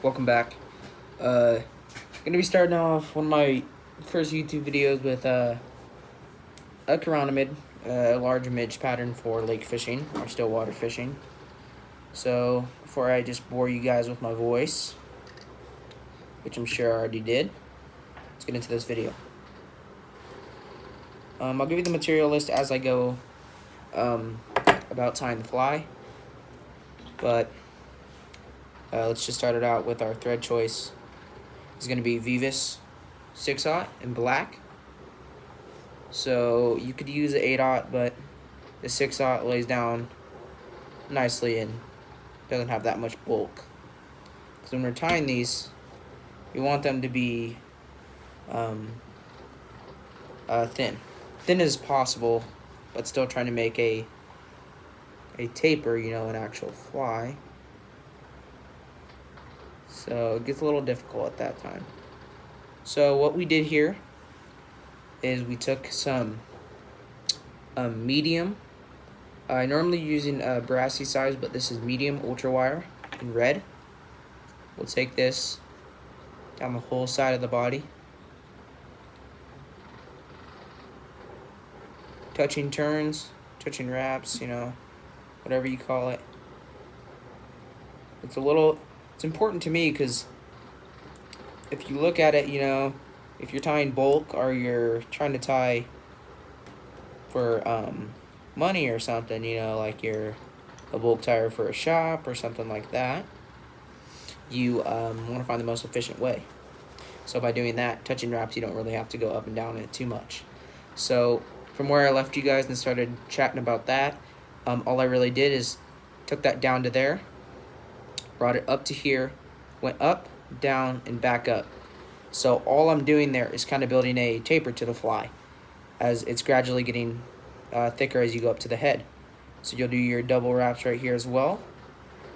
Welcome back. Gonna be starting off one of my first YouTube videos with a chironomid, a large midge pattern for lake fishing or still water fishing. So before I just bore you guys with my voice, which I'm sure I already did, let's get into this video. I'll give you the material list as I go about tying the fly, but let's just start it out with our thread choice. It's going to be veevus 6/0 in black. So you could use the 8/0, but the 6/0 lays down nicely and doesn't have that much bulk. Because when we're tying these, you want them to be thin as possible, but still trying to make a taper, an actual fly. So it gets a little difficult at that time. So what we did here is we took some medium. I normally using brassy size, but this is medium ultra wire in red. We'll take this down the whole side of the body, touching turns, touching wraps, whatever you call it. It's important to me because if you look at it, if you're tying bulk or you're trying to tie for money or something, like you're a bulk tire for a shop or something like that, you want to find the most efficient way. So by doing that, touching wraps, you don't really have to go up and down it too much. So from where I left you guys and started chatting about that, all I really did is took that down to there, brought it up to here, went up, down, and back up. So all I'm doing there is kind of building a taper to the fly as it's gradually getting thicker as you go up to the head. So you'll do your double wraps right here as well.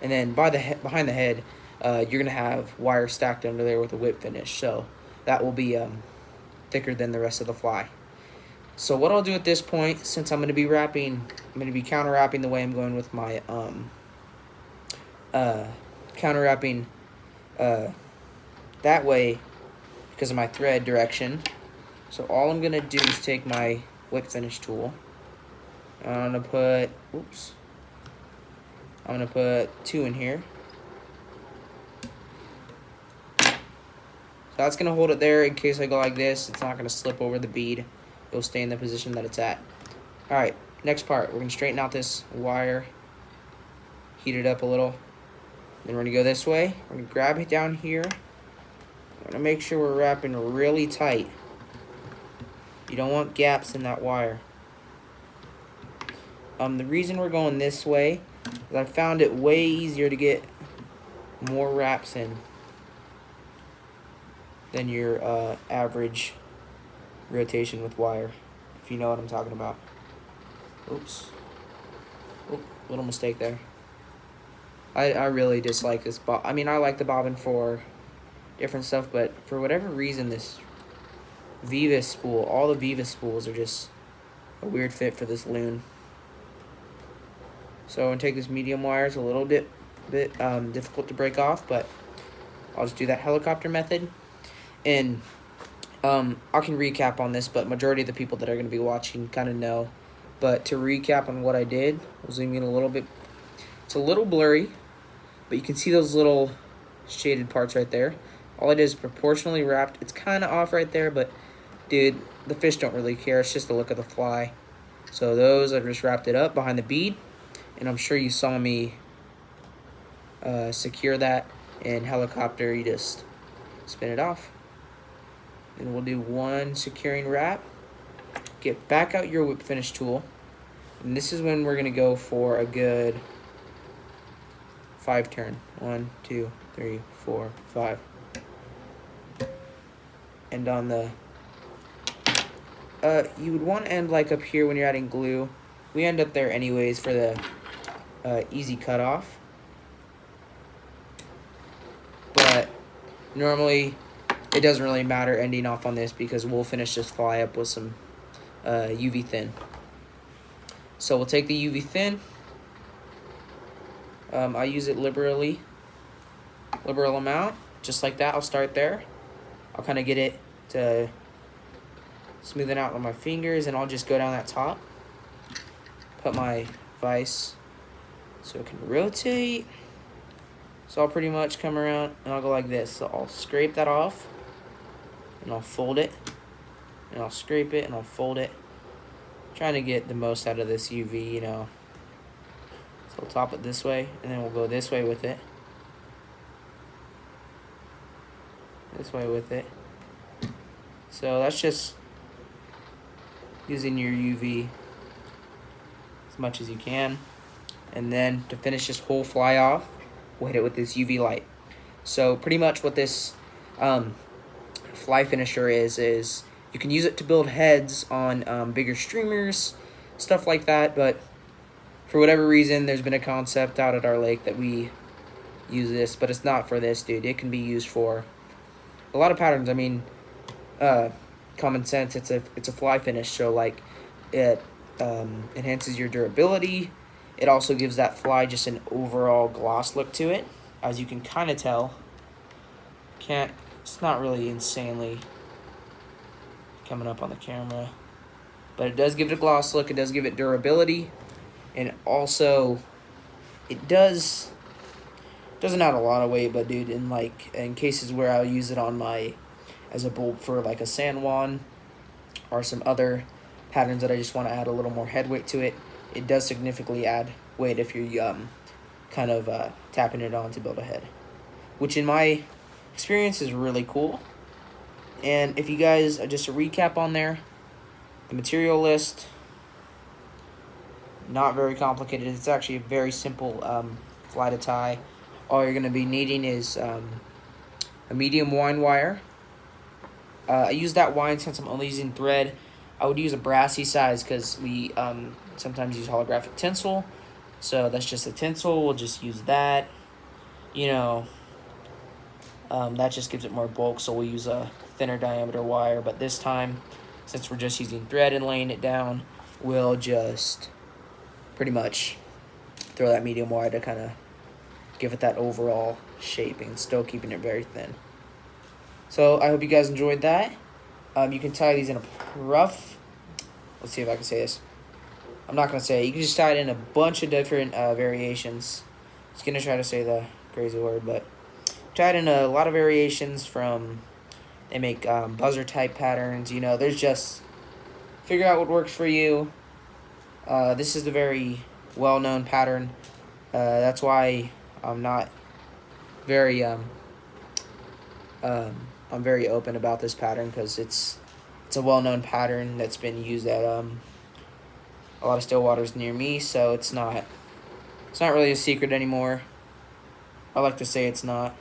And then behind the head, you're going to have wire stacked under there with a whip finish. So that will be thicker than the rest of the fly. So what I'll do at this point, since I'm going to be counter wrapping the way I'm going with my counter wrapping that way because of my thread direction. So all I'm gonna do is take my whip finish tool. I'm gonna put 2 in here. So that's gonna hold it there in case I go like this. It's not gonna slip over the bead. It'll stay in the position that it's at. Alright, next part. We're gonna straighten out this wire, heat it up a little. Then we're gonna go this way. We're gonna grab it down here. We're gonna make sure we're wrapping really tight. You don't want gaps in that wire. The reason we're going this way is I found it way easier to get more wraps in than your average rotation with wire, if you know what I'm talking about. Oops. Oop, little mistake there. I really dislike this bob. I like the bobbin for different stuff, but for whatever reason, this veevus spool, all the veevus spools are just a weird fit for this loon. So I'm gonna take this medium wire. It's a little bit difficult to break off, but I'll just do that helicopter method. And I can recap on this, but majority of the people that are gonna be watching kind of know. But to recap on what I did, I'll zoom in a little bit. It's a little blurry, but you can see those little shaded parts right there. All I did is proportionally wrapped. It's kind of off right there, but dude, the fish don't really care. It's just the look of the fly. So those, I just wrapped it up behind the bead, and I'm sure you saw me secure that in helicopter. You just spin it off. And we'll do one securing wrap. Get back out your whip finish tool, and this is when we're gonna go for a good 5 turn. 1, 2, 3, 4, 5. And on the you would want to end like up here when you're adding glue. We end up there anyways for the easy cutoff. But normally it doesn't really matter ending off on this because we'll finish this fly up with some UV thin. So we'll take the UV thin. I use it liberally. liberal amount, just like that. I'll start there. I'll kind of get it to smooth it out with my fingers, and I'll just go down that top. Put my vise so it can rotate. So I'll pretty much come around and I'll go like this. So I'll scrape that off and I'll fold it, and I'll scrape it and I'll fold it. Trying to get the most out of this UV, you know. So we'll top it this way, and then we'll go this way with it. This way with it. So that's just using your UV as much as you can. And then to finish this whole fly off, we'll hit it with this UV light. So pretty much what this fly finisher is you can use it to build heads on bigger streamers, stuff like that, but for whatever reason, there's been a concept out at our lake that we use this, but it's not for this, dude. It can be used for a lot of patterns. I mean, common sense, it's a fly finish, so like it enhances your durability. It also gives that fly just an overall gloss look to it, as you can kind of tell. It's not really insanely coming up on the camera, but it does give it a gloss look. It does give it durability, and also it doesn't add a lot of weight, but dude, in cases where I'll use it on as a bulb for like a San Juan or some other patterns that I just want to add a little more head weight to it, it does significantly add weight if you're kind of tapping it on to build a head, which in my experience is really cool. And if you guys, just a recap on there, the material list, not very complicated. It's actually a very simple fly to tie. All you're going to be needing is a medium wine wire. I use that wine since I'm only using thread. I would use a brassy size because we sometimes use holographic tinsel. So that's just a tinsel. We'll just use that. You know, that just gives it more bulk, so we'll use a thinner diameter wire. But this time, since we're just using thread and laying it down, we'll just pretty much throw that medium wire to kind of give it that overall shaping, still keeping it very thin. So I hope you guys enjoyed that. You can tie these in a rough. Let's see if I can say this. I'm not going to say it. You can just tie it in a bunch of different variations. I was going to try to say the crazy word, but tie it in a lot of variations from, they make buzzer type patterns. You know, there's just, figure out what works for you. This is a very well-known pattern. That's why I'm not very, I'm very open about this pattern, because it's a well-known pattern that's been used at a lot of still waters near me, so it's not really a secret anymore. I like to say it's not.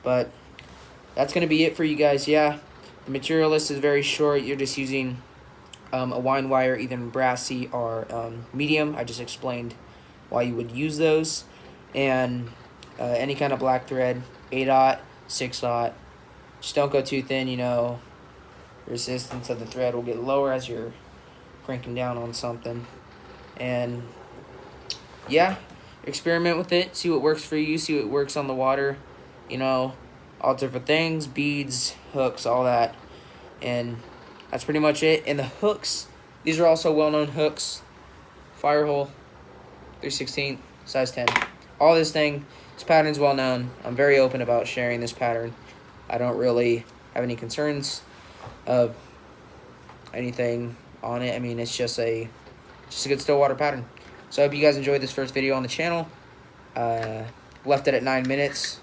But that's going to be it for you guys. Yeah, the material list is very short. You're just using a wine wire, either brassy or medium. I just explained why you would use those. And any kind of black thread, 8/0, 6/0. Just don't go too thin, you know. Resistance of the thread will get lower as you're cranking down on something. And yeah, experiment with it, see what works for you, see what works on the water, you know, all different things, beads, hooks, all that. And that's pretty much it. And the hooks, these are also well-known hooks. Firehole, 3/16, size 10. All this pattern's well-known. I'm very open about sharing this pattern. I don't really have any concerns of anything on it. I mean, it's just a good still water pattern. So I hope you guys enjoyed this first video on the channel. Left it at 9 minutes.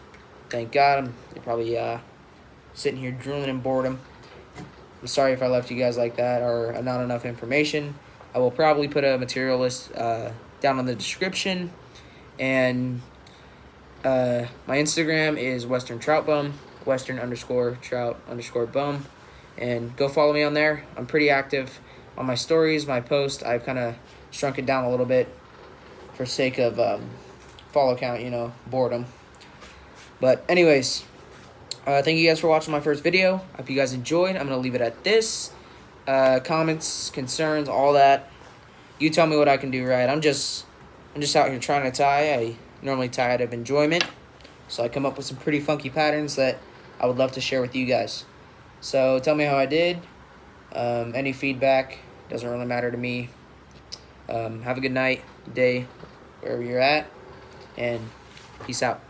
Thank God. You're probably sitting here drooling in boredom. I'm sorry if I left you guys like that or not enough information. I will probably put a material list down in the description. And my Instagram is Western Trout Bum, Western_Trout_Bum. And go follow me on there. I'm pretty active on my stories, my posts. I've kind of shrunk it down a little bit for sake of follow count, you know, boredom. But anyways, thank you guys for watching my first video. I hope you guys enjoyed. I'm going to leave it at this. Comments, concerns, all that. You tell me what I can do right. I'm just out here trying to tie. normally tie out of enjoyment. So I come up with some pretty funky patterns that I would love to share with you guys. So tell me how I did. Any feedback, doesn't really matter to me. Have a good night, day, wherever you're at, and peace out.